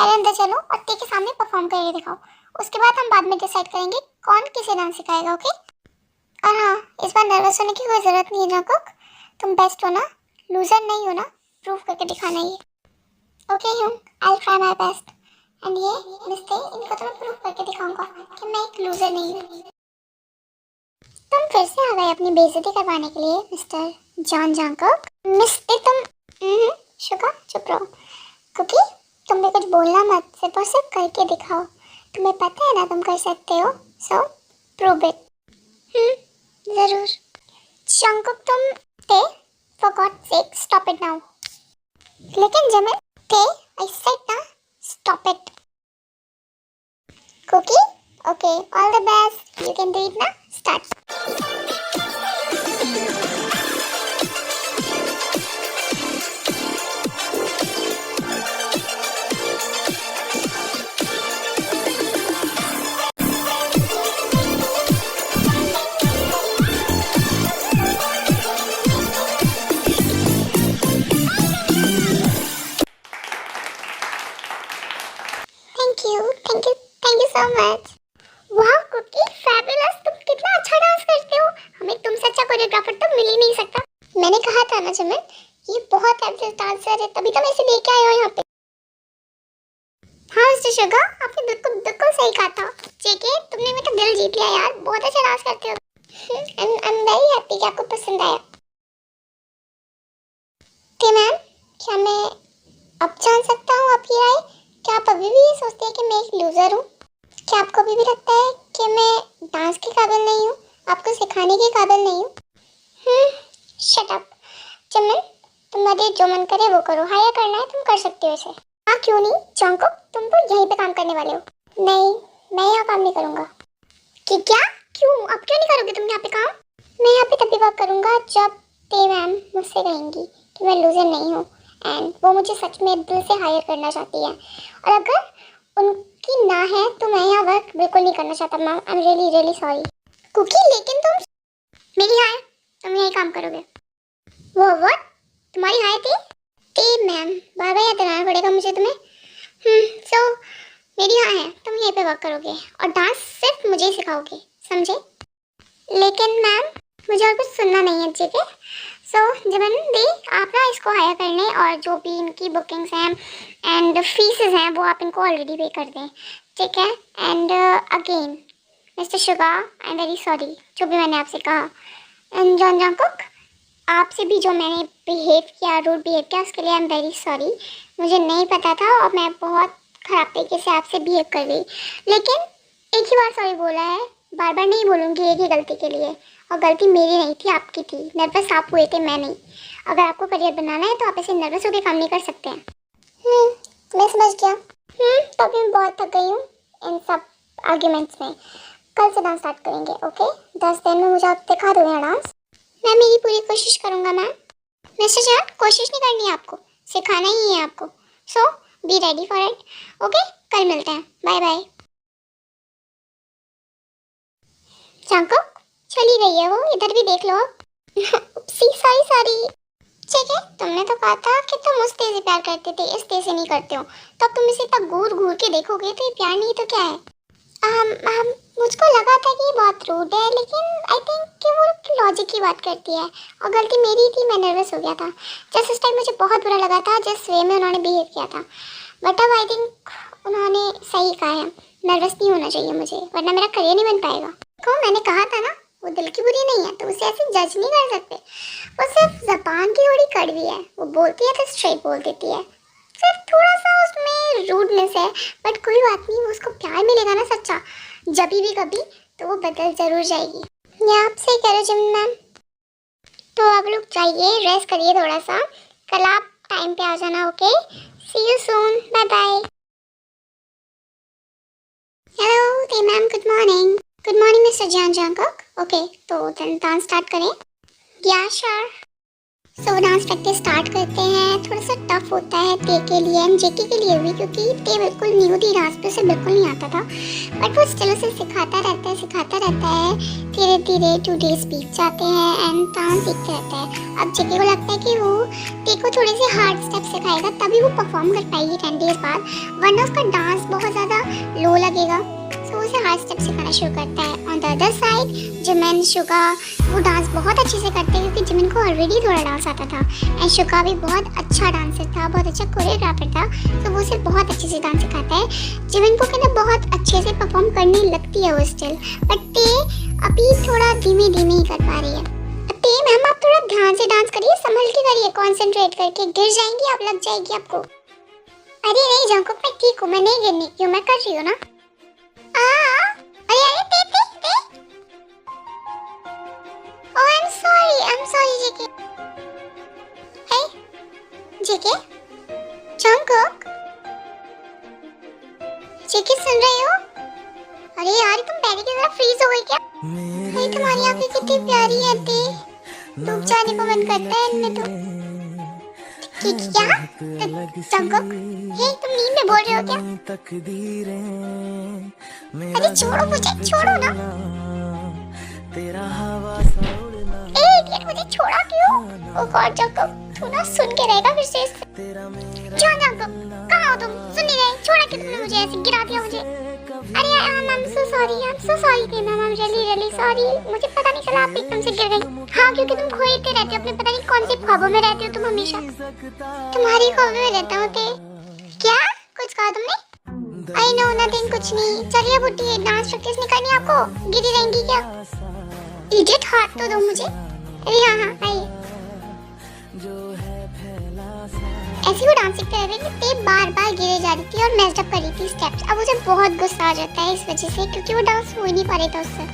पहले अंदर चलो और टी के सामने परफॉर्म करके दिखाओ। उसके बाद हम बाद में डिसाइड करेंगे कौन किसे डांस सिखाएगा। ओके? और हाँ, इस बार नर्वस होने की कोई जरूरत नहीं है जंगकुक। तुम बेस्ट हो ना, लूजर नहीं हो ना। प्रूव करके दिखाना ये। ओके ह्यूंग, I try my best. And ये मिस्टर, इनको तो मैं प्रूव करके दिखाऊंगा कि मैं एक लूजर नहीं हूँ। तुम फिर से आ गए अपनी बेइज्जती करवाने के लिए मिस्टर जॉन जंगकुक। मिस्टर तुम शुगर चुप रहो। क्योंकि तुमने कुछ बोलना मत, सिर्फ और सिर्फ करके दिखाओ। तुम्हें पता है ना तुम कर सकते हो। So prove it. जरूर। जंगकुक तुम टे, for God sake stop it now. लेकिन जमिन टे, आई सेड ना stop it. Kookie, okay, all the best, you can do it ना। Start. Thank you so much. वाह कुकी, फैबुलस, तुम कितना अच्छा डांस करते हो। हमें तुमसे अच्छा कोरियोग्राफर तो मिल ही नहीं सकता। मैंने कहा था ना जमिन, ये बहुत एवरेज डांसर है, तभी तो मैं इसे लेके आई हूँ यहाँ पे। हाँ मिस्टर शुगर, आपने बिल्कुल बिल्कुल सही कहा था। जेके, तुमने मेरा दिल जीत लिया यार, बहुत अच्छा डांस करते हो। आई एम वेरी हैप्पी कि आपको पसंद आया। ओके मैम, क्या मैं अब जान सकता हूँ आपकी राय? क्या आप अभी भी ये सोचते हैं कि मैं एक लूजर हूँ? क्या आपको अभी भी लगता है कि मैं डांस के काबिल नहीं हूँ, आपको सिखाने के काबिल नहीं हूँ? शट अप चमन, तुम्हारे जो मन करे वो करो। हायर करना है तुम कर सकते हो इसे। हाँ क्यों नहीं जंगकुक, तुम तो यहीं पे काम करने वाले हो। नहीं, मैं यहाँ काम नहीं करूँगा। कि क्या? क्यों, अब क्यों नहीं करोगे तुम यहाँ पे काम? मैं यहाँ पे तभी वर्क करूँगा जब ते मैम मुझसे कहेंगी कि मैं लूजर नहीं हूँ एंड वो मुझे सच में दिल से हायर करना चाहती है। और अगर उनकी ना है तो मैं यहाँ वर्क बिल्कुल नहीं करना चाहता ma'am. I am really really sorry. Cookie, लेकिन तुम मेरी हाय, तुम यही काम करोगे। वो व्हाट? तुम्हारी हाय थी? ते मैम, बार बार याद दिलाना पड़ेगा मुझे तुम्हें। सो मेरी हाय है, तुम यहीं पे वर्क करोगे और डांस सिर्फ मुझे ही सिखाओगे, समझे? लेकिन मैम, मुझे और कुछ सुनना नहीं है, ठीक है? सो जमन दी, आप ना इसको हायर कर लें और जो भी इनकी बुकिंग्स हैं एंड फीसेस हैं वो आप इनको ऑलरेडी पे कर दें, ठीक है? And again mister sugar, I am very sorry जो भी मैंने आपसे कहा। एंड जॉन जंगकुक, आपसे भी जो मैंने बिहेव किया, रूड बिहेव किया, उसके लिए आई एम वेरी सॉरी। मुझे नहीं पता था और मैं बहुत ख़राब तरीके से आपसे बिहेव कर गई। लेकिन एक ही बार सॉरी बोला है, बार बार नहीं बोलूँगी एक ही गलती के लिए। और गलती मेरी नहीं थी, आपकी थी। नर्वस आप हुए थे, मैं नहीं। अगर आपको करियर बनाना है तो आप ऐसे नर्वस होकर काम नहीं कर सकते हैं। मैं समझ गया। तो अभी मैं बहुत थक गई हूँ इन सब आर्ग्यूमेंट्स में। कल से डांस स्टार्ट करेंगे, ओके? 10 दिन में मुझे आप दिखा दोगे डांस? मैं मेरी पूरी कोशिश करूँगा मैम। मिस्टर जान, कोशिश नहीं करनी है आपको, सिखाना ही है आपको। So be ready for it, okay? कल मिलते हैं, बाय बाय। जंगकुक, चली गई है वो, इधर भी देख लो। सी सॉरी सॉरी। ठीक है, तुमने तो कहा था कि तुम उस तेज से प्यार करते थे, इस तेज से नहीं करते हो। तो अब तुम इसे इतना घूर घूर के देखोगे तो ये प्यार नहीं तो क्या है? मुझको लगा था कि ये बहुत रूड है, लेकिन आई थिंक कि वो लॉजिक की बात करती है और गलती मेरी थी, मैं नर्वस हो गया था। जस्ट उस टाइम मुझे बहुत बुरा लगा था जिस वे में उन्होंने बिहेव किया था। बट अब आई थिंक उन्होंने सही कहा है, नर्वस नहीं होना चाहिए मुझे, वरना मेरा करियर नहीं बन पाएगा। को मैंने कहा था ना, वो दिल की बुरी नहीं है, तो उसे ऐसे जज नहीं कर सकते। वो सिर्फ जबान की थोड़ी कड़वी है, वो बोलती है तो स्ट्रेट बोल देती है। सिर्फ थोड़ा सा उसमें रूडनेस है, बट कोई बात नहीं, वो उसको प्यार मिलेगा ना सच्चा, जब भी कभी, तो वो बदल जरूर जाएगी। ये आप सही कह रहे हो जिम मैम। तो आप लोग जाइए, रेस्ट करिए थोड़ा सा, कल आप टाइम पे आ जाना, okay? See you soon, bye bye. Hello ते ma'am, good morning. Good morning mister John Jungkook. Okay, तो डांस स्टार्ट करें? Yeah sure. So dance practice start करते हैं। थोड़ा सा टफ होता है ते के लिए एंड जेके के लिए भी, क्योंकि ते बिल्कुल न्यू थी डांस पे, उसे बिल्कुल नहीं आता था। बट वो स्टिल उसे सिखाता रहता है। धीरे धीरे 2 डेज बीत जाते हैं एंड डांस सीखते रहता है। अब जेके को लगता है कि वो ते को थोड़े से हार्ड स्टेप सिखाएगा तभी वो परफॉर्म कर पाएगी 10 डेज बाद, वरना उसका डांस बहुत ज़्यादा लो लगेगा। तो उसे हार्ड स्टेप सिखाना शुरू करता है। On the other side Jimin, Suga वो डांस बहुत अच्छे से करते हैं, क्योंकि जिमिन को ऑलरेडी थोड़ा डांस आता था एंड शुगा भी बहुत अच्छा डांसर था, बहुत अच्छा कोरियोग्राफर था। तो वो उसे बहुत अच्छे से डांस सिखाता है। जिमिन को कहना बहुत अच्छे से परफॉर्म करने लगती है वो स्टिल, बट ते अभी थोड़ा धीमे धीमे ही कर पा रही है। ते मैम आप थोड़ा ध्यान से डांस करिए, संभल के करिए, कॉन्सेंट्रेट करके, गिर जाएंगी आप, लग जाएगी आपको। अरे नहीं जंकुक, मैं ठीक हूँ, मैं नहीं गिरने की हूँ, मैं कर रही हूँ ना। अरे अरे ते ते ते oh I am sorry JK. Hey JK, Jungkook, JK सुन रहे हो? अरे यार तुम पहले की तरह फ्रीज हो गई क्या? भाई तुम्हारी आंखें कितनी प्यारी है ते, डूब जाने को मन करता है इनमें तो। क्या जंकुक, हे तुम नींद में बोल रहे हो क्या? अरे छोड़ो मुझे, छोड़ो ना। ए इडियट, मुझे छोड़ा क्यों? ओ गॉड जंकुक, तू ना सुन के रहेगा फिर से। क्यों जंकुक, कहाँ हो तुम? सुन नहीं रहे? छोड़ा क्यों तुमने मुझे, ऐसे गिरा दिया मुझे। अरे आई एम सो सॉरी थे ma'am, I am really sorry. मुझे पता नहीं चला आप एकदम से गिर गई। हाँ क्योंकि तुम खोते रहते हो अपने, पता नहीं कौन से ख्वाबों में रहते हो तुम हमेशा। तुम्हारी ख्वाबों में रहता हूँ ते। क्या कुछ कहा तुमने? आई नो नथिंग, कुछ नहीं। चलिए अब उठिए, डांस प्रैक्टिस नहीं करनी आपको? गिरी रहेंगी क्या? इडियट, हाथ तो दो मुझे। अरे हाँ आइए। ऐसी वो डांस सीखते रहते कि ते बार बार गिरे जा रही थी और मेस्ड अप कर रही थी स्टेप्स। अब उसे बहुत गुस्सा आ जाता है इस वजह से, क्योंकि वो डांस हो ही नहीं पा रहा था उससे।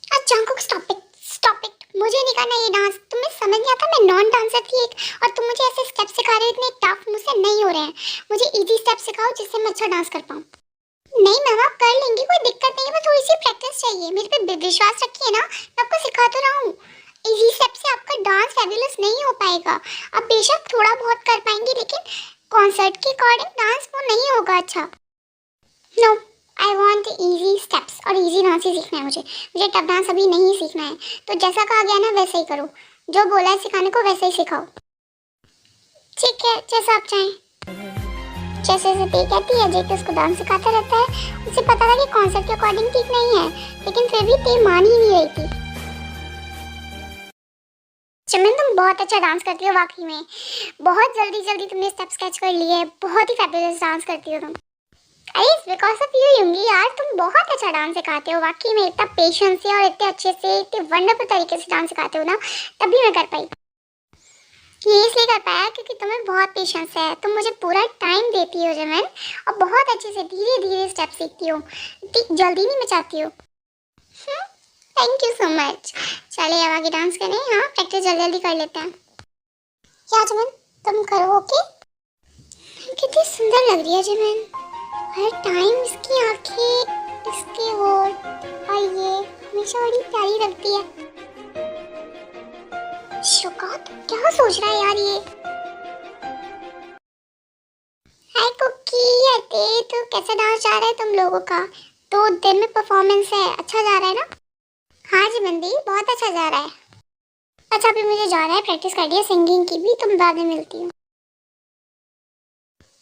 अच्छा जंकुक स्टॉप इट, मुझे नहीं करना ये डांस। तुम्हें समझ नहीं आता मैं नॉन डांसर थी एक, और तुम मुझे ऐसे स्टेप सिखा रहे हो, इतने टफ मुझसे नहीं हो रहे हैं। मुझे इजी स्टेप सिखाओ जिससे मैं अच्छा डांस कर पाऊँ। नहीं मैम आप कर लेंगी, कोई दिक्कत नहीं है, बस थोड़ी सी प्रैक्टिस चाहिए। मेरे पे विश्वास रखिए ना, मैं आपको सिखा तो रहा हूँ। इजी स्टेप से आपका डांस फेबुलस नहीं हो पाएगा। आप बेशक थोड़ा बहुत कर पाएंगे, लेकिन कॉन्सर्ट के अकॉर्डिंग डांस वो नहीं होगा अच्छा। No, I want easy steps और इजी डांस ही सीखना है मुझे टफ डांस अभी नहीं सीखना है। तो जैसा कहा गया ना वैसे ही करो, जो बोला है सिखाने को वैसे ही सिखाओ। ठीक है, जैसा आप चाहें। जैसे जैसे ते कहती है जेके उसको डांस सिखाता रहता है। उसे पता था कि कॉन्सेप्ट के अकॉर्डिंग ठीक नहीं है, लेकिन फिर भी ते मान ही नहीं रही थी। चमन तुम बहुत अच्छा डांस करती हो वाकई में, बहुत जल्दी तुमने स्टेप्स कैच कर लिए, बहुत ही फैबुलस डांस करती हो तुम। अरे बिकॉज ऑफ यू यूंगी यार, तुम बहुत अच्छा डांस सिखाते हो वाकई में, इतना पेशेंस से और इतने अच्छे से, इतने वंडरफुल तरीके से डांस सिखाते हो ना, तभी मैं कर पाई। ये इसलिए कर पाया क्योंकि तुम्हें बहुत पेशेंस है, तुम मुझे पूरा टाइम देती हो जमन, और बहुत अच्छे से धीरे धीरे स्टेप सीखती हो, जल्दी नहीं मचाती हो। Thank you so much. चलिए अब आगे डांस करें। हाँ प्रैक्टिस जल्दी कर लेते हैं। क्या जमन तुम करो? ओके। कितनी सुंदर लग रही है जमन, हर टाइम इसकी आंखें, इसके होठ और ये हमेशा बड़ी प्यारी लगती है। शुकात क्या सोच रहा है यार ये? हाय कुकी, अरे तो कैसा डांस जा रहा है तुम लोगों का? 2 दिन में परफॉर्मेंस है, अच्छा जा रहा है ना? हाँ जी बंदी बहुत अच्छा जा रहा है। अच्छा अभी मुझे जा रहा है, प्रैक्टिस कर लिया सिंगिंग की भी, तुम बाद में मिलती हूँ।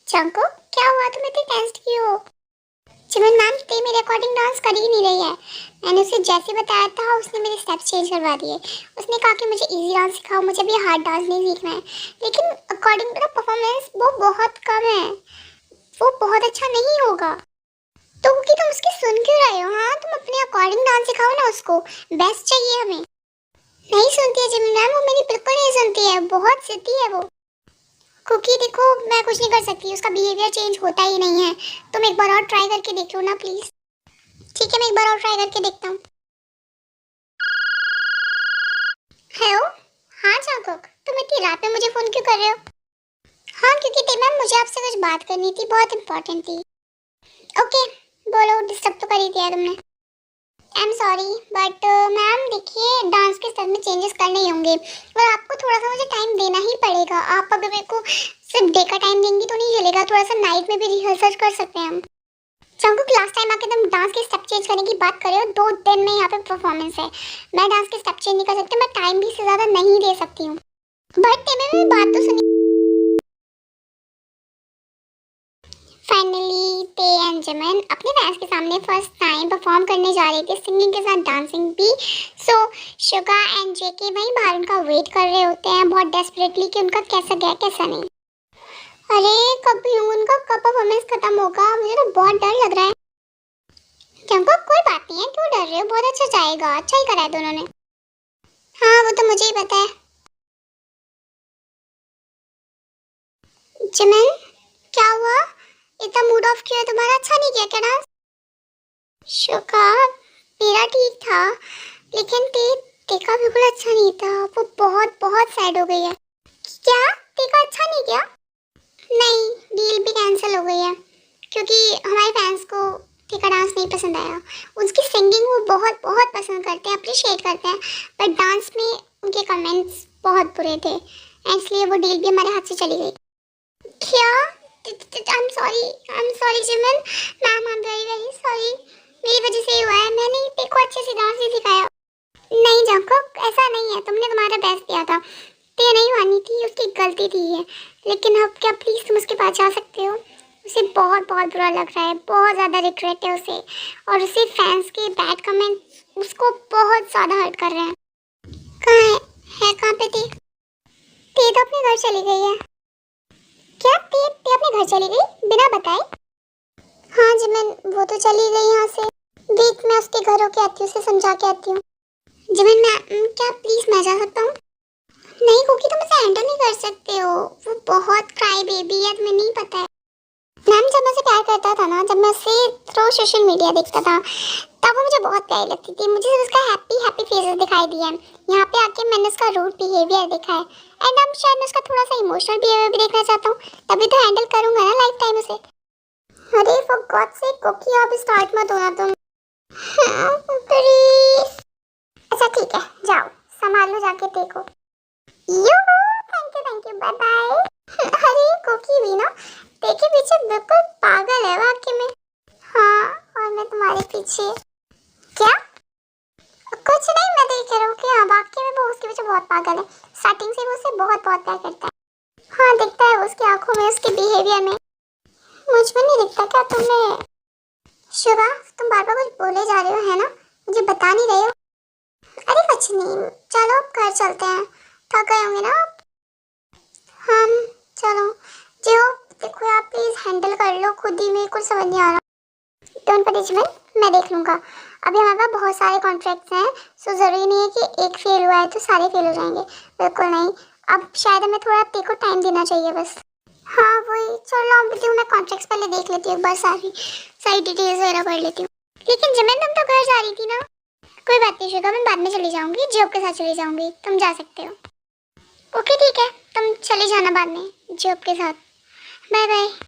चंको क्या हुआ, तुम इतनी टेंस्ड क्यों हो? चिमन मैम ते मेरे अकॉर्डिंग डांस कर ही नहीं रही है। मैंने उसे जैसे बताया था उसने मेरे स्टेप्स चेंज करवा दिए। उसने कहा कि मुझे इजी डांस सिखाओ, मुझे भी हार्ड डांस नहीं सीखना है, लेकिन अकॉर्डिंग टू द परफॉर्मेंस वो बहुत कम है, वो बहुत अच्छा नहीं होगा। तो कि तुम उसकी सुन क्यों रहे हो? हाँ तुम अपने अकॉर्डिंग डांस सिखाओ ना उसको, बेस्ट चाहिए हमें। नहीं सुनती है जिमिन मैम, वो मेरी बिल्कुल नहीं सुनती है, बहुत जिद्दी है वो। कुकी देखो मैं कुछ नहीं कर सकती, उसका बिहेवियर चेंज होता ही नहीं है। तुम एक बार और ट्राई करके देख लो ना प्लीज। ठीक है मैं एक बार और ट्राई करके देखता हूँ। हेलो, हाँ जागुक, तुम इतनी रात में मुझे फोन क्यों कर रहे हो? हाँ क्योंकि मैम मुझे आपसे कुछ बात करनी थी, बहुत इंपॉर्टेंट थी। ओके बोलो, डिस्टर्ब तो कर ही दिया तुमने। आई एम सॉरी बट मैम देखिए, डांस के स्टेप में चेंजेस करने ही होंगे और आपको थोड़ा सा मुझे टाइम देना ही पड़ेगा। आप अभी मेरे को सिर्फ डे का टाइम देंगी तो नहीं चलेगा, थोड़ा सा नाइट में भी रिहर्सल कर सकते हैं हम। जंकुक लास्ट टाइम आके तुम डांस के स्टेप चेंज करने की बात कर रहे हो, 2 दिन में यहाँ पे परफॉर्मेंस है। मैं डांस के स्टेप चेंज नहीं कर सकती, मैं टाइम भी से ज़्यादा नहीं दे सकती हूँ। बट तेरे में बात तो सुनी। फाइनली ते एंड जिमिन अपने फैंस के सामने फर्स्ट टाइम परफॉर्म करने जा रहे थे, सिंगिंग के साथ डांसिंग भी। सो शुगा एंड जेके भाई बाहर उनका वेट कर रहे होते हैं बहुत डेस्परेटली कि उनका कैसा गया कैसा नहीं। अरे कब उनका कब परफॉर्मेंस खत्म होगा, मुझे तो बहुत डर लग रहा है। जंकुक कोई बात नहीं है, क्यों डर रहे हो, बहुत अच्छा जाएगा, अच्छा ही करा है दोनों ने। हाँ वो तो मुझे ही पता है। जिमिन क्या हुआ, इतना मूड ऑफ किया तुम्हारा, अच्छा नहीं किया क्या डांस? शुका मेरा ठीक था लेकिन टेका बिल्कुल अच्छा नहीं था, वो बहुत बहुत सैड हो गई है। क्या टेका अच्छा नहीं किया? नहीं, डील भी कैंसिल हो गई है क्योंकि हमारे फैंस को टेका डांस नहीं पसंद आया। उसकी सिंगिंग वो बहुत बहुत पसंद करते हैं, अप्रिशिएट करते हैं, बट डांस में उनके कमेंट्स बहुत बुरे थे, इसलिए वो डील भी हमारे हाथ से चली गई। क्या? आई am sorry Jimin, ma'am I am very very sorry, मेरी वजह से ही हुआ है, मैंने तेरे को अच्छे से डांस नहीं सिखाया। नहीं जंकुक ऐसा नहीं है, तुमने तुम्हारा बेस्ट दिया था, ते नहीं मानी थी, उसकी गलती थी है, लेकिन अब क्या प्लीज़ तुम उसके पास जा सकते हो? उसे बहुत बहुत बुरा लग रहा है, बहुत ज़्यादा रिग्रेट है उसे, और उसे फैंस के बैड कमेंट्स उसको बहुत ज़्यादा हर्ट कर रहे हैं। कहाँ है कहाँ पे थी? ते तो अपने घर चली गई है। क्या ते अपने घर चली गई बिना बताए? हाँ जिमिन वो तो चली गई यहाँ से, देख मैं उसके घर होके आती हूँ, उसे समझा के आती हूँ। जिमिन मैं क्या प्लीज़ मैं जा सकता हूँ? नहीं क्योंकि तुम उसे हैंडल नहीं कर सकते हो, वो बहुत क्राई बेबी है, तुम्हें नहीं पता है। मैम जब मैं उसे प्यार करता था ना, जब मैं उसे थ्रू सोशल मीडिया देखता था तब वो मुझे बहुत प्यारी लगती थी, मुझे उसका हैप्पी हैप्पी फेसेस दिखाई दिए हैं, यहाँ पे आके मैंने उसका रूड बिहेवियर देखा है, एंड अब शायद मैं उसका थोड़ा सा इमोशनल बिहेवियर भी देखना चाहता हूँ, तभी तो हैंडल करूँगा ना लाइफ टाइम उसे। अरे फॉर गॉड सेक कुकी आप स्टार्ट मत होना तुम, प्लीज। अच्छा ठीक है जाओ संभाल लो जाके देखो। यूहू थैंक यू बाय बाय। अरे कुकी भी ना देखिए पीछे बिल्कुल पागल है वाकई में। हाँ और मैं तुम्हारे पीछे। क्या? कुछ नहीं, मैं देख रहा हूँ कि हाँ वाकई में वो उसके पीछे बहुत पागल है, स्टार्टिंग से वो उसे बहुत बहुत प्यार करता है। हाँ दिखता है उसकी आंखों में, उसके बिहेवियर में, मुझ में नहीं दिखता क्या तुम्हें? शिवा तुम बार बार कुछ बोले जा रहे हो है ना, मुझे बता नहीं रहे हो? अरे कुछ नहीं, चलो अब घर चलते हैं, थक गए होंगे ना आप? हम चलो जो देखो आप प्लीज हैंडल कर लो खुद ही, मेरे को समझ नहीं आ रहा। डोंट वरी जिमिन मैं देख लूँगा, अभी हमारे पास बहुत सारे कॉन्ट्रैक्ट्स हैं, सो ज़रूरी नहीं है कि एक फेल हुआ है तो सारे फेल हो जाएंगे, बिल्कुल नहीं। अब शायद हमें थोड़ा तेरे को टाइम देना चाहिए बस। हाँ वही, चलो अब मैं कॉन्ट्रैक्ट्स पहले देख लेती हूँ, एक बार सारी सारी डिटेल्स वगैरह पढ़ लेती हूँ। लेकिन जिमिन तुम तो घर जा रही थी ना? कोई बात नहीं शिखा, मैं बाद में चली जाऊँगी, जॉब के साथ चली जाऊँगी, तुम जा सकते हो। ओके ठीक है, तुम चले जाना बाद में जॉब के साथ, बाय बाय।